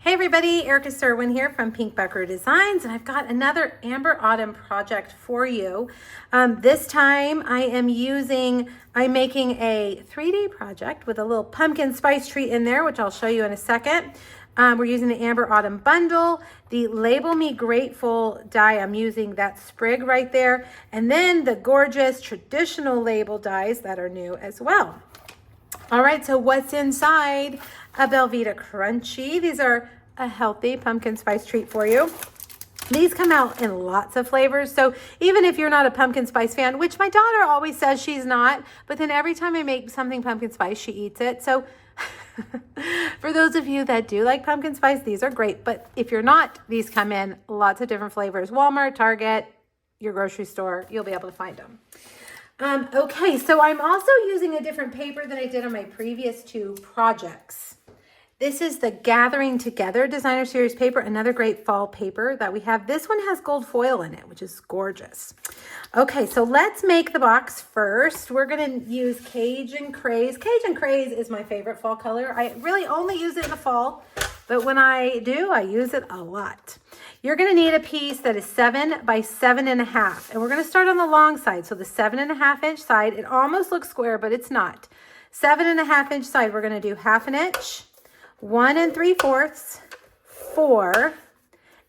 Hey everybody, Erica Serwin here from Pink Buckaroo Designs, and I've got another Amber Autumn project for you. This time I'm making a 3D project with a little pumpkin spice treat in there, which I'll show you in a second. We're using the Amber Autumn bundle, the Label Me Grateful die. I'm using that sprig right there, and then the gorgeous traditional label dies that are new as well. All right, so what's inside a Belvita Crunchy? These are a healthy pumpkin spice treat for you. These come out in lots of flavors. So even if you're not a pumpkin spice fan, which my daughter always says she's not, but then every time I make something pumpkin spice, she eats it. So for those of you that do like pumpkin spice, these are great. But if you're not, these come in lots of different flavors. Walmart, Target, your grocery store, you'll be able to find them. Okay, so I'm also using a different paper than I did on my previous two projects. This is the Gathering Together Designer Series paper, another great fall paper that we have. This one has gold foil in it, which is gorgeous. Okay, so let's make the box first. We're going to use Cajun Craze. Cajun Craze is my favorite fall color. I really only use it in the fall, but when I do, I use it a lot. You're going to need a piece that is 7 by 7.5, and we're going to start on the long side. So the 7.5 inch side, it almost looks square, but it's not. 7.5 inch side, we're going to do 1/2 inch, 1 3/4, 4,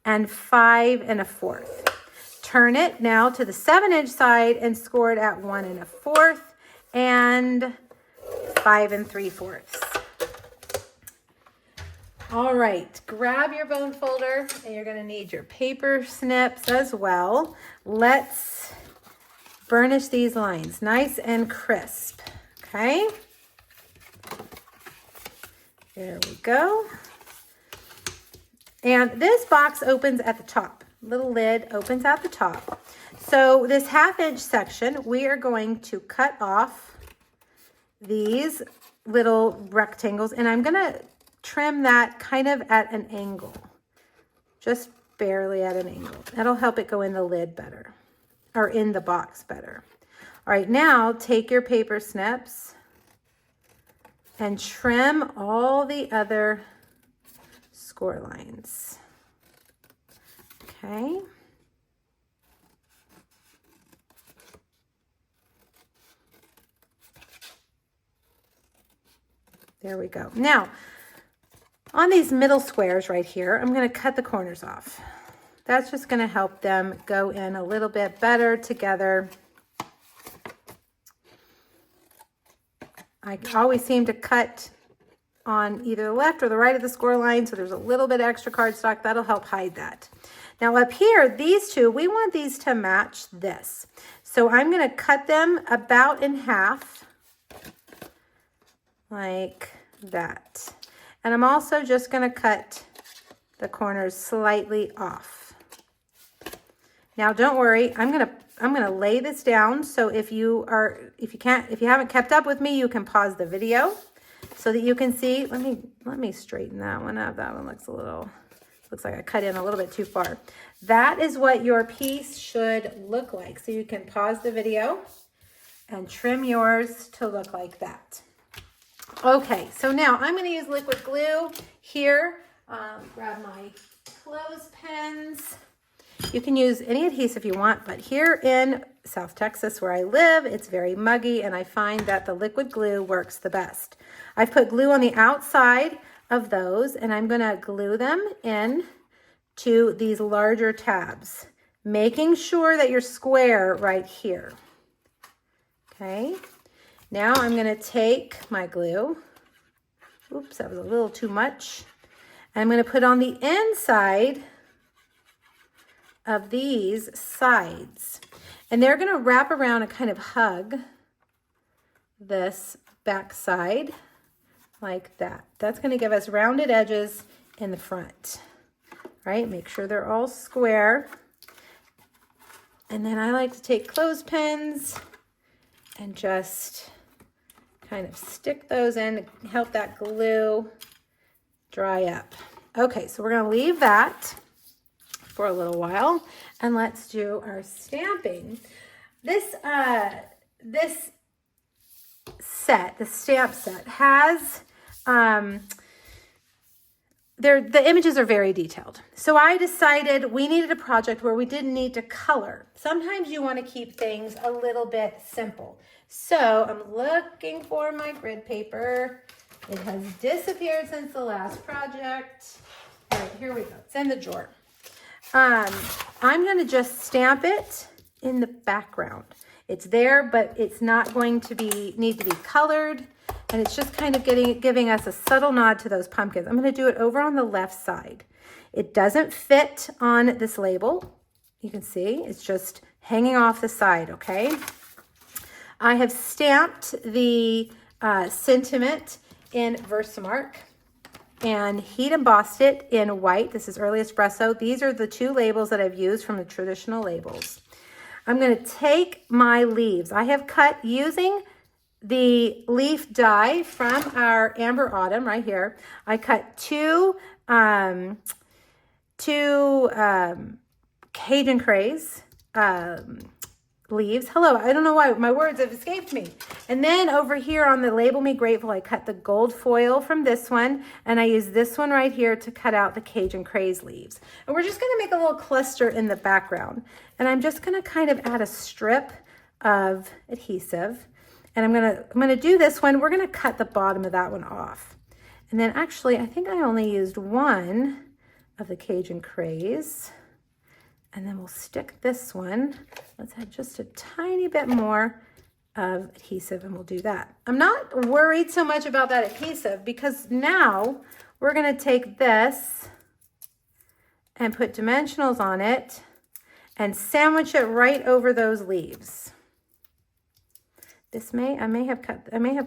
and 5 1/4. Turn it now to the 7 inch side and score it at 1 1/4 and 5 3/4. All right, grab your bone folder, and you're going to need your paper snips as well. Let's burnish these lines nice and crisp, okay? There we go. And this box opens at the top. Little lid opens at the top. So this 1/2 inch section, we are going to cut off these little rectangles, and I'm going to trim that kind of at an angle, just barely at an angle. That'll help it go in the lid better, or in the box better. All right, now take your paper snips and trim all the other score lines. Okay. There we go. Now, on these middle squares right here, I'm going to cut the corners off. That's just going to help them go in a little bit better together. I always seem to cut on either the left or the right of the score line, so there's a little bit of extra cardstock. That'll help hide that. Now up here, these two, we want these to match this. So I'm going to cut them about in half, like that. And I'm also just going to cut the corners slightly off. Now don't worry, I'm going to lay this down, so if you haven't kept up with me, you can pause the video so that you can see. Let me straighten that one up. That one looks like I cut in a little bit too far. That is what your piece should look like. So you can pause the video and trim yours to look like that. Okay, so now I'm going to use liquid glue here. Grab my clothespins. You can use any adhesive you want, but here in South Texas where I live, it's very muggy, and I find that the liquid glue works the best. I've put glue on the outside of those, and I'm going to glue them in to these larger tabs, making sure that you're square right here. Okay. Now I'm going to take my glue. Oops, that was a little too much. I'm going to put on the inside of these sides. And they're going to wrap around and kind of hug this back side like that. That's going to give us rounded edges in the front. Right? Make sure they're all square. And then I like to take clothespins and just kind of stick those in to help that glue dry up. Okay, so we're going to leave that for a little while, and let's do our stamping. This set, the stamp set, has the images are very detailed. So I decided we needed a project where we didn't need to color. Sometimes you want to keep things a little bit simple. So I'm looking for my grid paper. It has disappeared since the last project. All right, here we go. It's in the drawer. I'm going to just stamp it in the background. It's there, but it's not going to need to be colored. And it's just kind of giving us a subtle nod to those pumpkins. I'm going to do it over on the left side. It doesn't fit on this label. You can see it's just hanging off the side, okay? I have stamped the sentiment in Versamark and heat embossed it in white. This is Early Espresso. These are the two labels that I've used from the traditional labels. I'm going to take my leaves. I have cut using the leaf die from our Amber Autumn right here. I cut two Cajun Craze leaves. Hello, I don't know why my words have escaped me. And then over here on the Label Me Grateful, I cut the gold foil from this one, and I use this one right here to cut out the Cajun Craze leaves. And we're just going to make a little cluster in the background. And I'm just going to kind of add a strip of adhesive. And I'm gonna do this one. We're gonna cut the bottom of that one off. And then actually, I think I only used one of the Cajun Craze. And then we'll stick this one. Let's add just a tiny bit more of adhesive and we'll do that. I'm not worried so much about that adhesive because now we're gonna take this and put dimensionals on it and sandwich it right over those leaves. I may have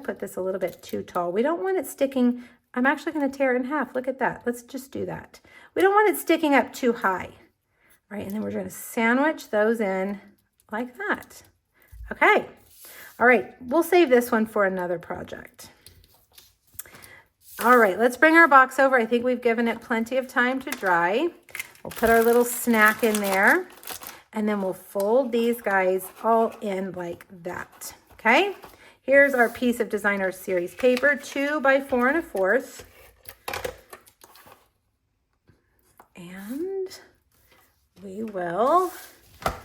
put this a little bit too tall. We don't want it sticking. I'm actually going to tear it in half. Look at that. Let's just do that. We don't want it sticking up too high. All right, and then we're going to sandwich those in like that. Okay. All right, we'll save this one for another project. All right, let's bring our box over. I think we've given it plenty of time to dry. We'll put our little snack in there, and then we'll fold these guys all in like that. Okay, here's our piece of Designer Series paper, 2 by 4 1/4. And we will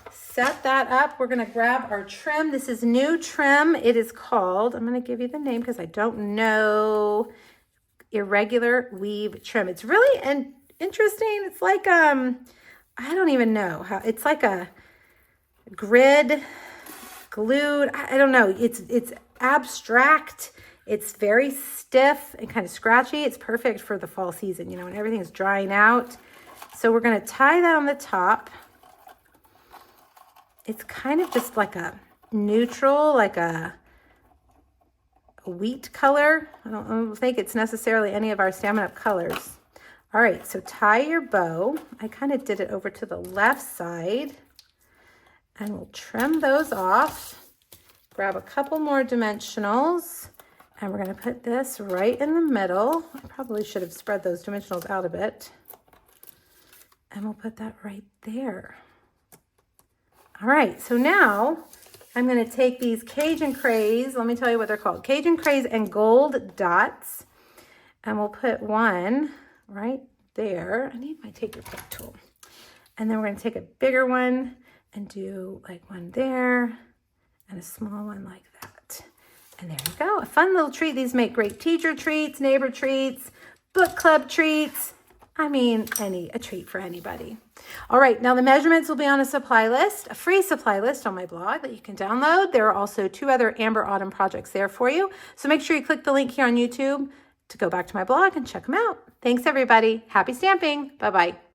set that up. We're gonna grab our trim. This is new trim. It is called, I'm gonna give you the name because I don't know, Irregular Weave Trim. It's really interesting. It's like, I don't even know how, it's like a grid glued, I don't know, it's abstract, it's very stiff and kind of scratchy. It's perfect for the fall season, you know, when everything is drying out. So we're going to tie that on the top. It's kind of just like a neutral, like a wheat color. I don't think it's necessarily any of our Stampin' Up! Colors. All right, so tie your bow. I kind of did it over to the left side. And we'll trim those off, grab a couple more dimensionals, and we're going to put this right in the middle. I probably should have spread those dimensionals out a bit. And we'll put that right there. All right, so now I'm going to take these Cajun Craze, let me tell you what they're called, Cajun Craze and Gold Dots, and we'll put one right there. I need my take your pick tool. And then we're going to take a bigger one and do like one there and a small one like that. And there you go, a fun little treat. These make great teacher treats, neighbor treats, book club treats. I mean, a treat for anybody. All right, now the measurements will be on a supply list, a free supply list on my blog that you can download. There are also 2 other Amber Autumn projects there for you. So make sure you click the link here on YouTube to go back to my blog and check them out. Thanks everybody, happy stamping, bye-bye.